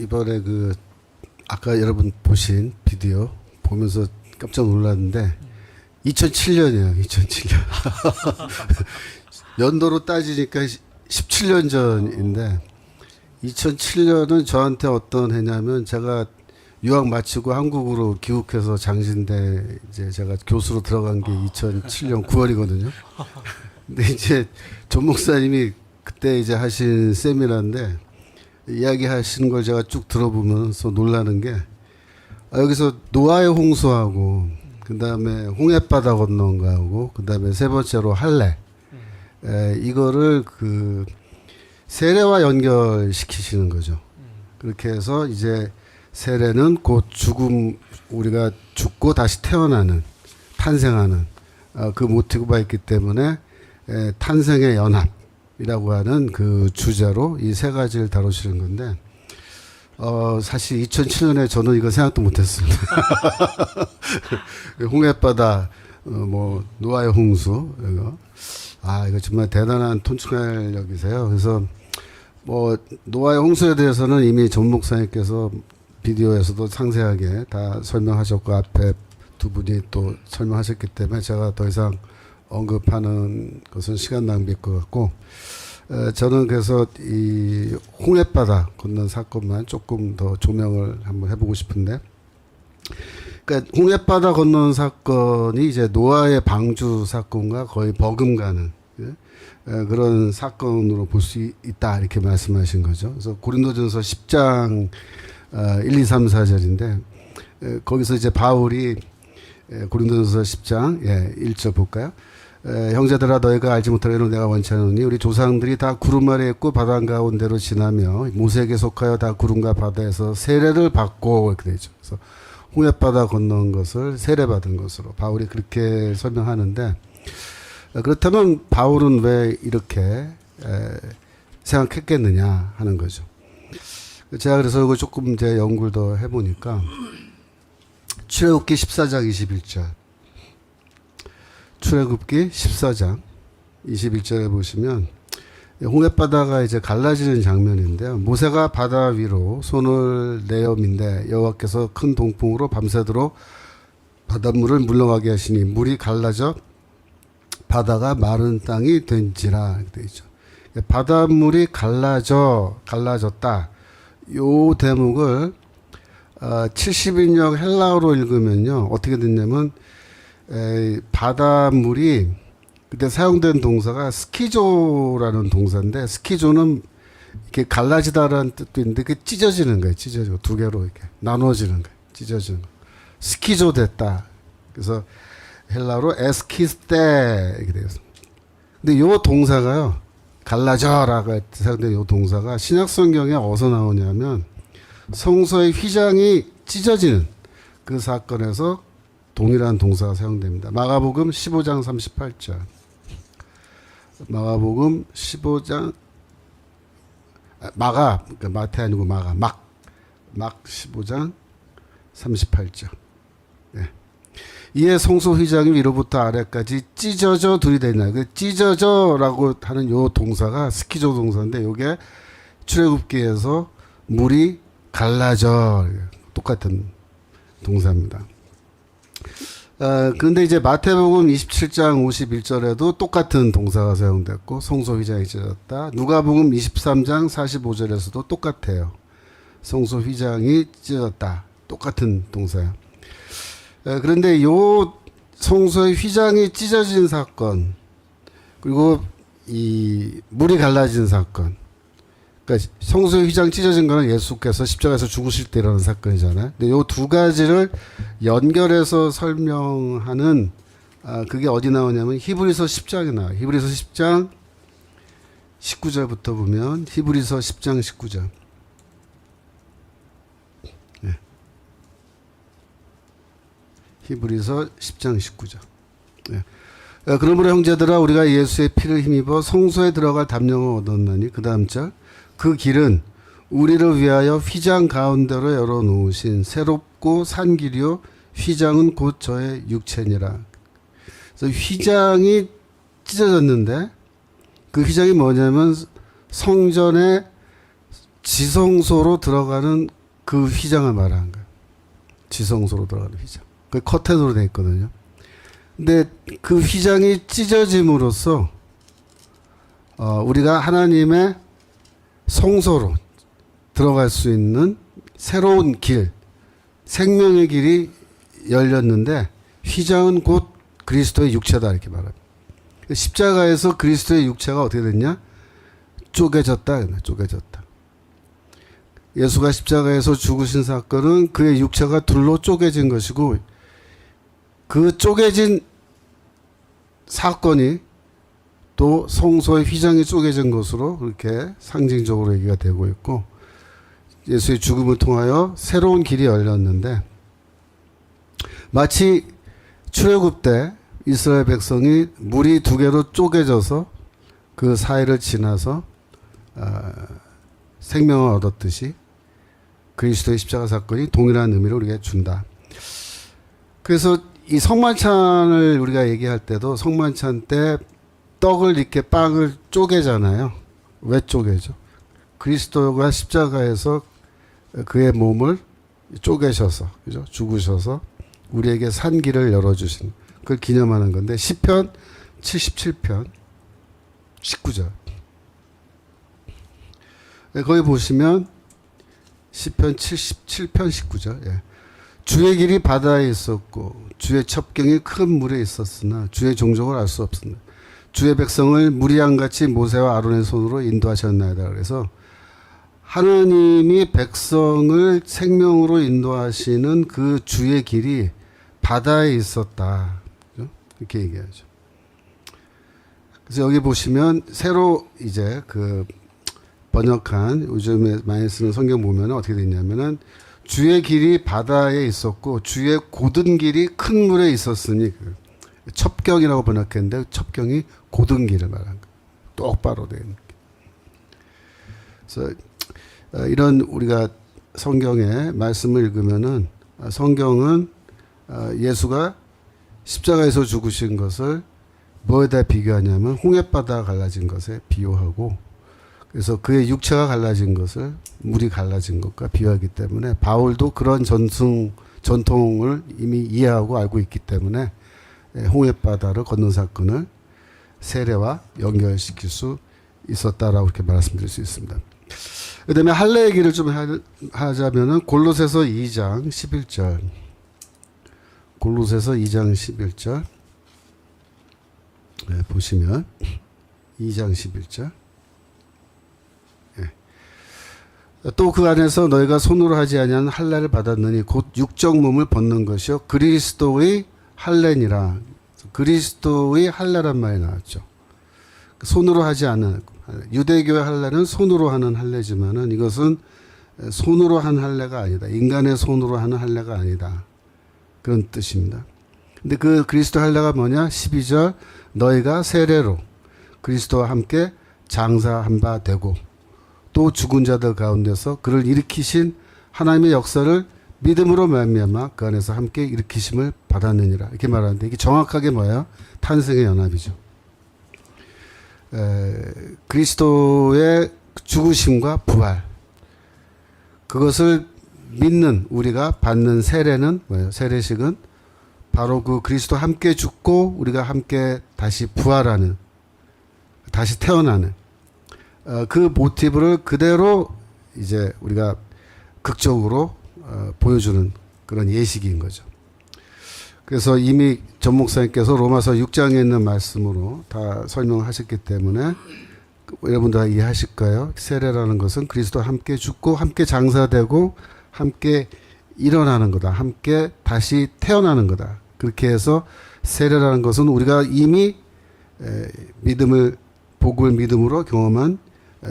이번에 그 아까 여러분 보신 비디오 보면서 깜짝 놀랐는데 2007년이에요. 2007년. 연도로 따지니까 17년 전인데 2007년은 저한테 어떤 해냐면 제가 유학 마치고 한국으로 귀국해서 장신대 이제 제가 교수로 들어간 게 2007년 9월이거든요. 근데 이제 전 목사님이 그때 이제 하신 세미나인데 이야기하시는 걸 제가 쭉 들어보면서 놀라는 게 여기서 노아의 홍수하고 그다음에 홍해바다 건너온 거하고 그다음에 세 번째로 할례 이거를 그 세례와 연결시키시는 거죠. 그렇게 해서 이제 세례는 곧 죽음 우리가 죽고 다시 태어나는 탄생하는 그 모티브가 있기 때문에 탄생의 연합이라고 하는 그 주제로 이 세 가지를 다루시는 건데 사실 2007년에 저는 이거 생각도 못했습니다. 홍해바다 뭐 노아의 홍수 이거 정말 대단한 통찰력이세요. 그래서 뭐 노아의 홍수에 대해서는 이미 전 목사님께서 비디오에서도 상세하게 다 설명하셨고 앞에 두 분이 또 설명하셨기 때문에 제가 더 이상 언급하는 것은 시간 낭비일 것 같고 저는 그래서 이 홍해바다 건넌 사건만 조금 더 조명을 한번 해보고 싶은데 그러니까 홍해바다 건넌 사건이 이제 노아의 방주 사건과 거의 버금가는 그런 사건으로 볼 수 있다 이렇게 말씀하신 거죠. 그래서 고린도전서 10장 1, 2, 3, 4절인데 거기서 이제 바울이 고린도전서 10장 1절 볼까요? 형제들아 너희가 알지 못하기를 내가 원치 않으니 우리 조상들이 다 구름 아래 있고 바다 가운데로 지나며 모세에게 속하여 다 구름과 바다에서 세례를 받고 이렇게 되죠. 그래서 홍해바다 건너온 것을 세례받은 것으로 바울이 그렇게 설명하는데 그렇다면 바울은 왜 이렇게 생각했겠느냐 하는 거죠. 제가 그래서 이거 조금 이제 연구를 더 해보니까 출애굽기 14장 21절 출애굽기 14장 21절에 보시면 홍해바다가 이제 갈라지는 장면인데요. 모세가 바다 위로 손을 내어 민대 여호와께서 큰 동풍으로 밤새도록 바닷물을 물러가게 하시니 물이 갈라져 바다가 마른 땅이 된지라 이렇게 되어 있죠. 바닷물이 갈라졌다. 요 대목을 70인역 헬라어로 읽으면요. 어떻게 됐냐면 바닷물이 그때 사용된 동사가 스키조라는 동사인데 스키조는 이렇게 갈라지다라는 뜻도 있는데 그 찢어지는 거예요. 찢어지고 두 개로 이렇게 나눠지는 거예요. 찢어지는 거. 스키조 됐다. 그래서 헬라로 에스키스테 이렇게 되었습니다. 근데 요 동사가요. 갈라져라고 사용된 요 동사가 신약 성경에 어디서 나오냐면 성소의 휘장이 찢어지는 그 사건에서 동일한 동사가 사용됩니다. 마가복음 15장 38절. 마가복음 15장 그러니까 마태 아니고 막 15장 38절. 이에 성소 휘장이 위로부터 아래까지 찢어져 들이댔나. 그 찢어져라고 하는 요 동사가 스키조 동사인데 요게 출애굽기에서 물이 갈라져 똑같은 동사입니다. 그런데 이제 마태복음 27장 51절에도 똑같은 동사가 사용됐고 성소 휘장이 찢어졌다. 누가복음 23장 45절에서도 똑같아요. 성소 휘장이 찢어졌다. 똑같은 동사예요. 그런데 요 성소의 휘장이 찢어진 사건 그리고 이 물이 갈라진 사건 그러니까 성소의 휘장 찢어진 거는 예수께서 십자가에서 죽으실 때 일어난 사건이잖아요. 근데 요 두 가지를 연결해서 설명하는 그게 어디 나오냐면 히브리서 10장에 나와요. 히브리서 10장 19절부터 보면 히브리서 10장 19절 히브리서 10장 19절. 그러므로 형제들아 우리가 예수의 피를 힘입어 성소에 들어갈 담력을 얻었나니 그 다음 절 그 길은 우리를 위하여 휘장 가운데로 열어놓으신 새롭고 산 길이요 휘장은 곧 저의 육체니라. 그래서 휘장이 찢어졌는데 그 휘장이 뭐냐면 성전의 지성소로 들어가는 그 휘장을 말하는 거예요. 지성소로 들어가는 휘장. 그 커튼으로 되어 있거든요. 근데 그 휘장이 찢어짐으로써 우리가 하나님의 성소로 들어갈 수 있는 새로운 길, 생명의 길이 열렸는데 휘장은 곧 그리스도의 육체다 이렇게 말합니다. 십자가에서 그리스도의 육체가 어떻게 됐냐? 쪼개졌다. 쪼개졌다. 예수가 십자가에서 죽으신 사건은 그의 육체가 둘로 쪼개진 것이고 그 쪼개진 사건이 또 성소의 휘장이 쪼개진 것으로 그렇게 상징적으로 얘기가 되고 있고 예수의 죽음을 통하여 새로운 길이 열렸는데 마치 출애굽 때 이스라엘 백성이 물이 두 개로 쪼개져서 그 사이를 지나서 생명을 얻었듯이 그리스도의 십자가 사건이 동일한 의미를 우리에게 준다. 그래서 이 성만찬을 우리가 얘기할 때도 성만찬 때 떡을 이렇게 빵을 쪼개잖아요. 왜 쪼개죠? 그리스도가 십자가에서 그의 몸을 쪼개셔서, 그죠? 죽으셔서 우리에게 산 길을 열어주신 그걸 기념하는 건데 시편 77편 19절. 거기 보시면 시편 77편 19절. 예. 주의 길이 바다에 있었고 주의 첩경이 큰 물에 있었으나 주의 종족을 알 수 없습니다. 주의 백성을 무리양같이 모세와 아론의 손으로 인도하셨나이다. 그래서 하나님이 백성을 생명으로 인도하시는 그 주의 길이 바다에 있었다. 이렇게 얘기하죠. 그래서 여기 보시면 새로 이제 그 번역한 요즘에 많이 쓰는 성경 보면 어떻게 되냐면은 주의 길이 바다에 있었고 주의 고든 길이 큰 물에 있었으니 첩경이라고 번역했는데 첩경이 고든 길을 말한 거예요. 똑바로 된. 그래서 이런 우리가 성경의 말씀을 읽으면은 성경은 예수가 십자가에서 죽으신 것을 뭐에다 비교하냐면 홍해바다가 갈라진 것에 비유하고 그래서 그의 육체가 갈라진 것을 물이 갈라진 것과 비유하기 때문에 바울도 그런 전통을 이미 이해하고 알고 있기 때문에 홍해바다를 건넌 사건을 세례와 연결시킬 수 있었다라고 이렇게 말씀드릴 수 있습니다. 그 다음에 할례 얘기를 좀 하자면은 골로새서 2장 11절. 골로새서 2장 11절. 네, 보시면 2장 11절. 또 그 안에서 너희가 손으로 하지 아니한 할례를 받았느니 곧 육적 몸을 벗는 것이요 그리스도의 할례니라. 그리스도의 할례란 말이 나왔죠. 손으로 하지 않은 유대교의 할례는 손으로 하는 할례지만은 이것은 손으로 한 할례가 아니다. 인간의 손으로 하는 할례가 아니다. 그런 뜻입니다. 근데 그 그리스도 할례가 뭐냐? 12절 너희가 세례로 그리스도와 함께 장사한 바 되고 또 죽은 자들 가운데서 그를 일으키신 하나님의 역사를 믿음으로 말미암아 그 안에서 함께 일으키심을 받았느니라. 이렇게 말하는데 이게 정확하게 뭐야? 탄생의 연합이죠. 그리스도의 죽으심과 부활 그것을 믿는 우리가 받는 세례는 뭐예요? 세례식은 바로 그 그리스도 함께 죽고 우리가 함께 다시 부활하는 다시 태어나는 그 모티브를 그대로 이제 우리가 극적으로 보여주는 그런 예식인 거죠. 그래서 이미 전 목사님께서 로마서 6장에 있는 말씀으로 다 설명하셨기 때문에 여러분들 다 이해하실까요? 세례라는 것은 그리스도와 함께 죽고 함께 장사되고 함께 일어나는 거다. 함께 다시 태어나는 거다. 그렇게 해서 세례라는 것은 우리가 이미 믿음을 복을 믿음으로 경험한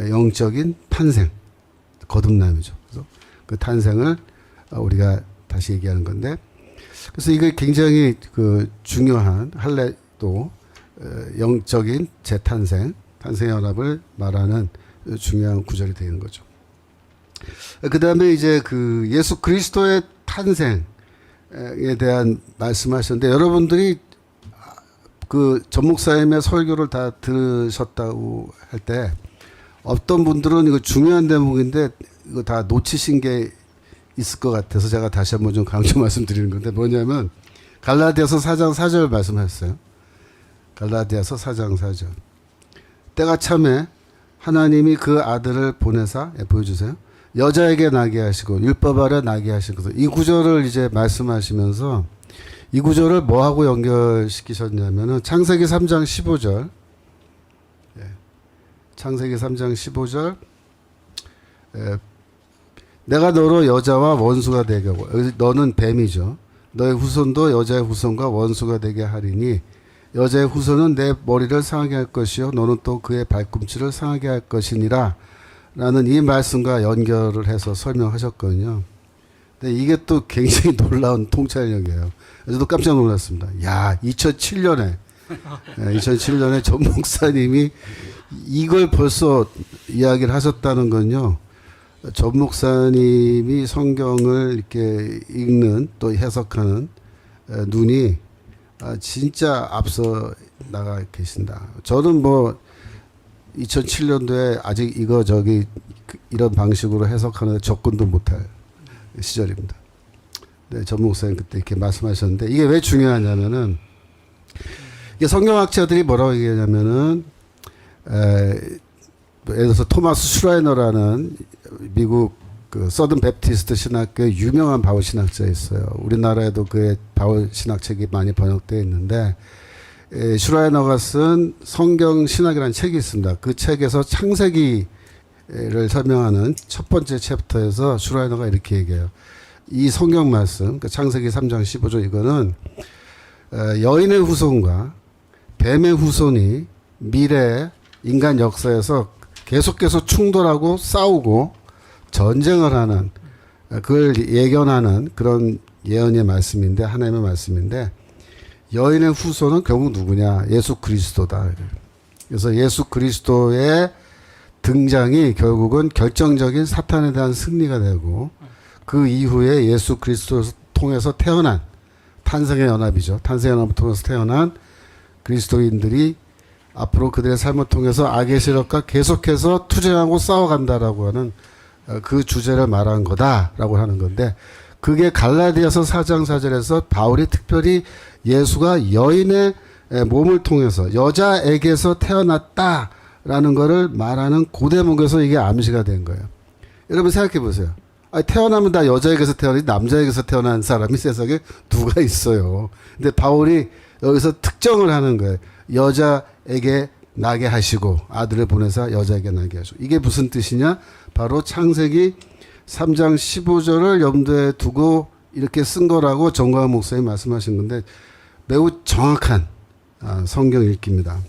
영적인 탄생, 거듭남이죠. 그래서 그 탄생을 우리가 다시 얘기하는 건데, 그래서 이게 굉장히 그 중요한 할례도 영적인 재탄생, 탄생의 연합을 말하는 중요한 구절이 되는 거죠. 그 다음에 이제 그 예수 그리스도의 탄생에 대한 말씀하셨는데 여러분들이 그 전 목사님의 설교를 다 들으셨다고 할 때 어떤 분들은 이거 중요한 대목인데 이거 다 놓치신 게 있을 것 같아서 제가 다시 한번 좀 강조 말씀드리는 건데 뭐냐면 갈라디아서 4장 4절 말씀하셨어요. 갈라디아서 4장 4절. 때가 참에 하나님이 그 아들을 보내사 보여주세요. 여자에게 나게 하시고 율법 아래 나게 하시고 이 구절을 이제 말씀하시면서 이 구절을 뭐하고 연결시키셨냐면은 창세기 3장 15절. 창세기 3장 15절. 내가 너로 여자와 원수가 되게 하고 너는 뱀이죠. 너의 후손도 여자의 후손과 원수가 되게 하리니 여자의 후손은 내 머리를 상하게 할 것이요 너는 또 그의 발꿈치를 상하게 할 것이니라 라는 이 말씀과 연결을 해서 설명하셨거든요. 근데 이게 또 굉장히 놀라운 통찰력이에요. 저도 깜짝 놀랐습니다. 야, 2007년에 전 목사님이 이걸 벌써 이야기를 하셨다는 건요. 전 목사님이 성경을 이렇게 읽는 또 해석하는 눈이 진짜 앞서 나가 계신다. 저는 뭐 2007년도에 아직 이거 저기 이런 방식으로 해석하는 접근도 못할 시절입니다. 네, 전 목사님 그때 이렇게 말씀하셨는데 이게 왜 중요하냐면은 이게 성경학자들이 뭐라고 얘기하냐면은 예를 들어서 토마스 슈라이너라는 미국 그 서든 베프티스트 신학교의 유명한 바울 신학자 있어요. 우리나라에도 그의 바울 신학책이 많이 번역되어 있는데 슈라이너가 쓴 성경 신학이라는 책이 있습니다. 그 책에서 창세기를 설명하는 첫 번째 챕터에서 슈라이너가 이렇게 얘기해요. 이 성경 말씀, 그 창세기 3장 15절 이거는 여인의 후손과 뱀의 후손이 미래의 인간 역사에서 계속해서 충돌하고 싸우고 전쟁을 하는 그걸 예견하는 그런 예언의 말씀인데 하나님의 말씀인데 여인의 후손은 결국 누구냐? 예수 그리스도다. 그래서 예수 그리스도의 등장이 결국은 결정적인 사탄에 대한 승리가 되고 그 이후에 예수 그리스도를 통해서 태어난 탄생의 연합이죠. 탄생의 연합을 통해서 태어난 그리스도인들이 앞으로 그들의 삶을 통해서 악의 세력과 계속해서 투쟁하고 싸워간다라고 하는 그 주제를 말한 거다라고 하는 건데 그게 갈라디아서 4장 4절에서 바울이 특별히 예수가 여인의 몸을 통해서 여자에게서 태어났다라는 거를 말하는 그 대목에서 이게 암시가 된 거예요. 여러분 생각해 보세요. 아니, 태어나면 다 여자에게서 태어나지 남자에게서 태어난 사람이 세상에 누가 있어요. 근데 바울이 여기서 특정을 하는 거예요. 여자에게 나게 하시고 아들을 보내사 여자에게 나게 하시고 이게 무슨 뜻이냐? 바로 창세기 3장 15절을 염두에 두고 이렇게 쓴 거라고 정광훈 목사님 말씀하신 건데 매우 정확한 성경 읽기입니다.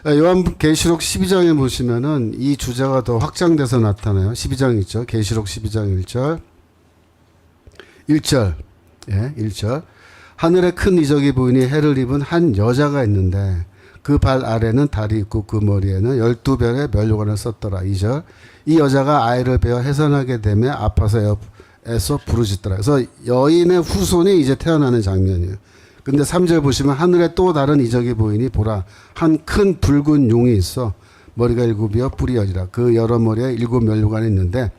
요한계시록 12장에 보시면은 이 주제가 더 확장돼서 나타나요. 12장 있죠. 계시록 12장 1절. 1절. 예, 1절. 하늘에 큰 이적이 보이니 해를 입은 한 여자가 있는데 그 발 아래는 달이 있고 그 머리에는 12별의 면류관을 썼더라. 2절. 이 여자가 아이를 베어 해산하게 되며 아파서 에서 부르짖더라. 그래서 여인의 후손이 이제 태어나는 장면이에요. 근데 3절 보시면 하늘에 또 다른 이적이 보이니 보라 한 큰 붉은 용이 있어 머리가 7이여 뿔이 10이라 그 여러 머리에 7 면류관이 있는데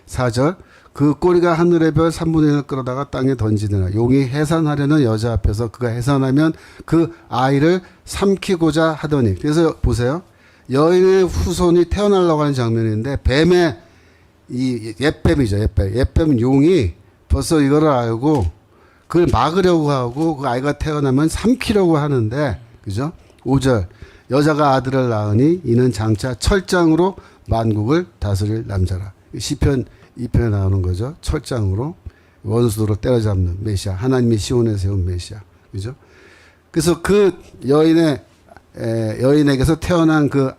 4절 그 꼬리가 하늘의 별 3분의 1을 끌어다가 땅에 던지느라 용이 해산하려는 여자 앞에서 그가 해산하면 그 아이를 삼키고자 하더니 그래서 보세요. 여인의 후손이 태어나려고 하는 장면인데 뱀의 이 옛뱀이죠. 옛뱀 용이 벌써 이거를 알고 그걸 막으려고 하고 그 아이가 태어나면 삼키려고 하는데 그죠? 5절 여자가 아들을 낳으니 이는 장차 철장으로 만국을 다스릴 남자라. 시편 2편에 나오는 거죠. 철장으로 원수도로 때려잡는 메시아. 하나님이 시온에 세운 메시아. 그죠? 그래서 그 여인에게서 태어난 그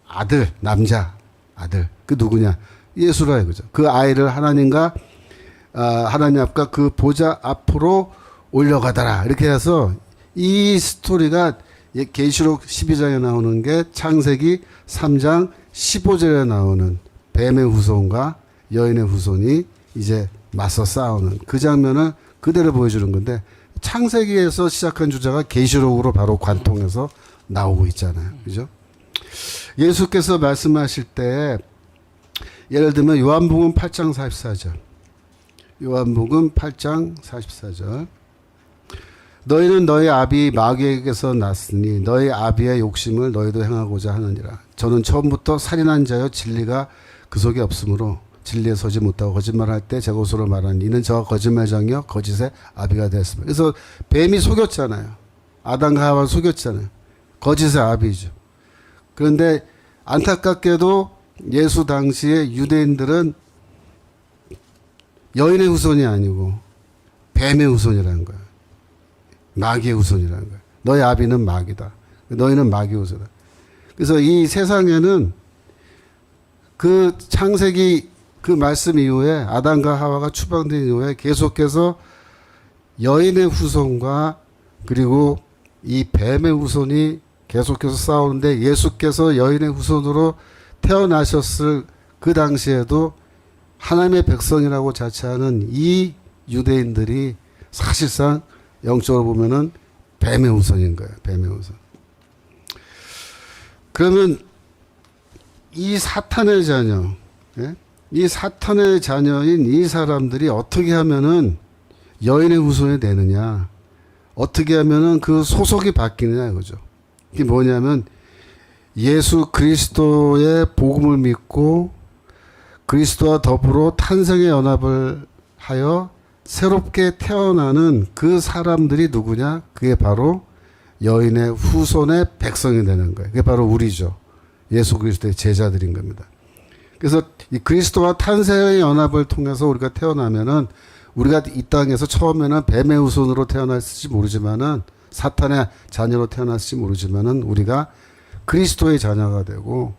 아들, 남자 아들. 그 누구냐? 예수라 이거죠. 그 아이를 하나님과 하나님 앞과 그 보좌 앞으로 올려가더라. 이렇게 해서 이 스토리가 계시록 12장에 나오는 게 창세기 3장 15절에 나오는 뱀의 후손과 여인의 후손이 이제 맞서 싸우는 그 장면을 그대로 보여주는 건데 창세기에서 시작한 주제가 계시록으로 바로 관통해서 나오고 있잖아요. 그죠? 예수께서 말씀하실 때 예를 들면 요한복음 8장 44절. 요한복음 8장 44절. 너희는 너희 아비 마귀에게서 났으니 너희 아비의 욕심을 너희도 행하고자 하느니라. 저는 처음부터 살인한 자여 진리가 그 속에 없으므로 진리에 서지 못하고 거짓말할 때 제 것으로 말하니 이는 저와 거짓말장이여 거짓의 아비가 되었습니다. 그래서 뱀이 속였잖아요. 아담과 하와를 속였잖아요. 거짓의 아비죠. 그런데 안타깝게도 예수 당시에 유대인들은 여인의 후손이 아니고 뱀의 후손이라는 거예요. 마귀의 후손이라는 거예요. 너희 아비는 마귀다. 너희는 마귀 후손이다. 그래서 이 세상에는 그 창세기 그 말씀 이후에 아담과 하와가 추방된 이후에 계속해서 여인의 후손과 그리고 이 뱀의 후손이 계속해서 싸우는데 예수께서 여인의 후손으로 태어나셨을 그 당시에도 하나님의 백성이라고 자처하는 이 유대인들이 사실상 영적으로 보면은 뱀의 후손인 거예요. 뱀의 후손. 그러면 이 사탄의 자녀, 예? 이 사탄의 자녀인 이 사람들이 어떻게 하면은 여인의 후손이 되느냐, 어떻게 하면은 그 소속이 바뀌느냐 이거죠. 이게 뭐냐면 예수 그리스도의 복음을 믿고 그리스도와 더불어 탄생의 연합을 하여 새롭게 태어나는 그 사람들이 누구냐? 그게 바로 여인의 후손의 백성이 되는 거예요. 그게 바로 우리죠. 예수 그리스도의 제자들인 겁니다. 그래서 이 그리스도와 탄생의 연합을 통해서 우리가 태어나면은 우리가 이 땅에서 처음에는 뱀의 후손으로 태어났을지 모르지만은 사탄의 자녀로 태어났을지 모르지만은 우리가 그리스도의 자녀가 되고,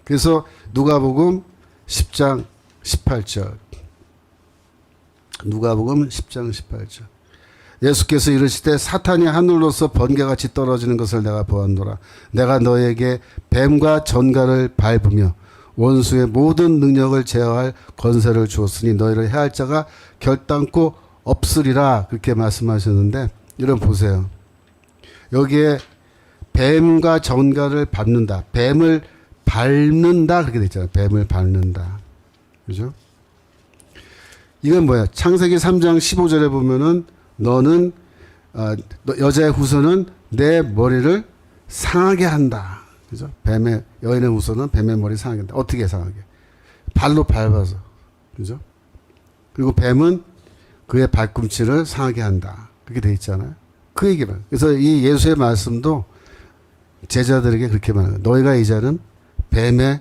그래서 누가복음 10장 18절. 누가복음 10장 18절. 예수께서 이르시되 사탄이 하늘로서 번개같이 떨어지는 것을 내가 보았노라. 내가 너에게 뱀과 전갈을 밟으며 원수의 모든 능력을 제어할 권세를 주었으니 너희를 해할 자가 결단코 없으리라. 그렇게 말씀하셨는데 여러분 보세요. 여기에 뱀과 전갈을 밟는다. 뱀을 밟는다. 그렇게 돼 있잖아요. 뱀을 밟는다. 그죠? 이건 뭐야? 창세기 3장 15절에 보면은 너는 여자의 후손은 내 머리를 상하게 한다. 그죠? 여인의 후손은 뱀의 머리 상하게 한다. 어떻게 상하게? 발로 밟아서. 그죠? 그리고 뱀은 그의 발꿈치를 상하게 한다. 그렇게 돼 있잖아요. 그 얘기만. 그래서 이 예수의 말씀도 제자들에게 그렇게 말해요. 너희가 이제는 뱀을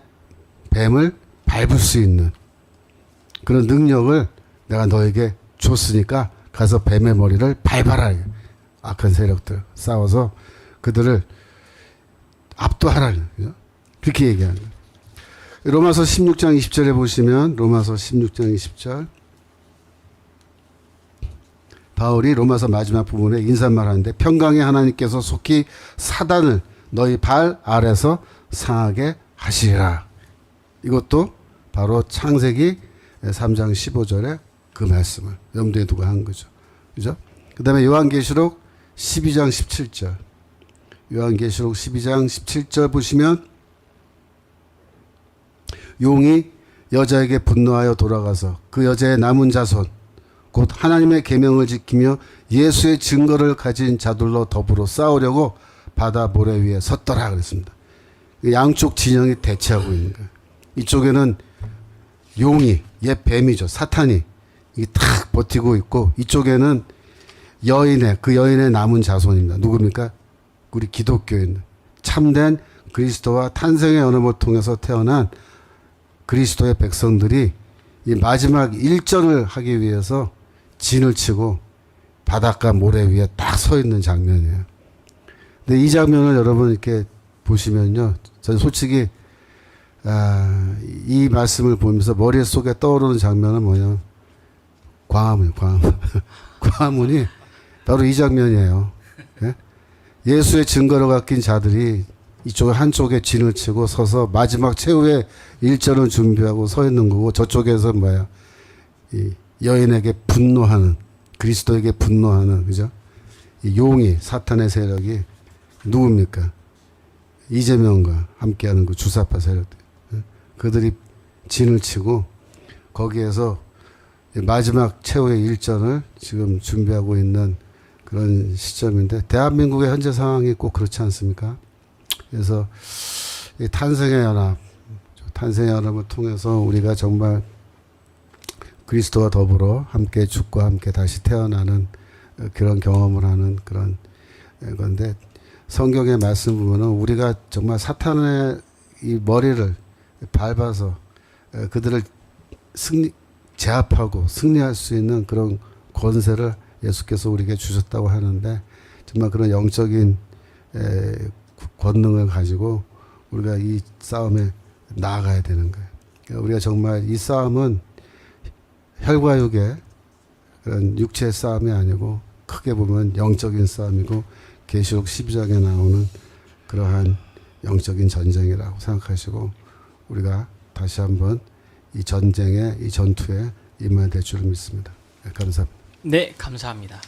밟을 수 있는 그런 능력을 내가 너에게 줬으니까 가서 뱀의 머리를 밟아라. 악한 세력들 싸워서 그들을 압도하라. 그렇게 얘기하는 거예요. 로마서 16장 20절에 보시면 로마서 16장 20절 바울이 로마서 마지막 부분에 인사말 하는데 평강의 하나님께서 속히 사단을 너희 발 아래서 상하게 하시리라. 이것도 바로 창세기 3장 15절에 그 말씀을 염두에 두고 한 거죠. 그죠? 그 다음에 요한계시록 12장 17절. 요한계시록 12장 17절 보시면 용이 여자에게 분노하여 돌아가서 그 여자의 남은 자손 곧 하나님의 계명을 지키며 예수의 증거를 가진 자들로 더불어 싸우려고 바다 모래 위에 섰더라 그랬습니다. 양쪽 진영이 대치하고 있는 거예요. 이쪽에는 용이 옛 뱀이죠. 사탄이 이게 탁 버티고 있고 이쪽에는 그 여인의 남은 자손입니다. 누굽니까? 우리 기독교인 참된 그리스도와 탄생의 연합을 통해서 태어난 그리스도의 백성들이 이 마지막 일전을 하기 위해서 진을 치고 바닷가 모래 위에 딱 서 있는 장면이에요. 근데 이 장면을 여러분 이렇게 보시면요, 저는 솔직히 이 말씀을 보면서 머릿속에 떠오르는 장면은 뭐냐면 광화문. 광화문이 바로 이 장면이에요. 예? 예수의 증거로 갖긴 자들이 이쪽에 한쪽에 진을 치고 서서 마지막 최후의 일전을 준비하고 서 있는 거고 저쪽에서 이 여인에게 분노하는 그리스도에게 분노하는 그죠? 이 용이 사탄의 세력이 누굽니까? 이재명과 함께하는 그 주사파 세력들, 그들이 진을 치고 거기에서 마지막 최후의 일전을 지금 준비하고 있는 그런 시점인데, 대한민국의 현재 상황이 꼭 그렇지 않습니까? 그래서 이 탄생의 연합을 통해서 우리가 정말 그리스도와 더불어 함께 죽고 함께 다시 태어나는 그런 경험을 하는 그런 건데, 성경의 말씀 보면은 우리가 정말 사탄의 이 머리를 밟아서 그들을 제압하고 승리할 수 있는 그런 권세를 예수께서 우리에게 주셨다고 하는데, 정말 그런 영적인 권능을 가지고 우리가 이 싸움에 나아가야 되는 거예요. 그러니까 우리가 정말 이 싸움은 혈과 육의 그런 육체의 싸움이 아니고 크게 보면 영적인 싸움이고, 계시록 12장에 나오는 그러한 영적인 전쟁이라고 생각하시고 우리가 다시 한번 이 전쟁에, 이 전투에 임해야 될 줄을 믿습니다. 네, 감사합니다. 네, 감사합니다.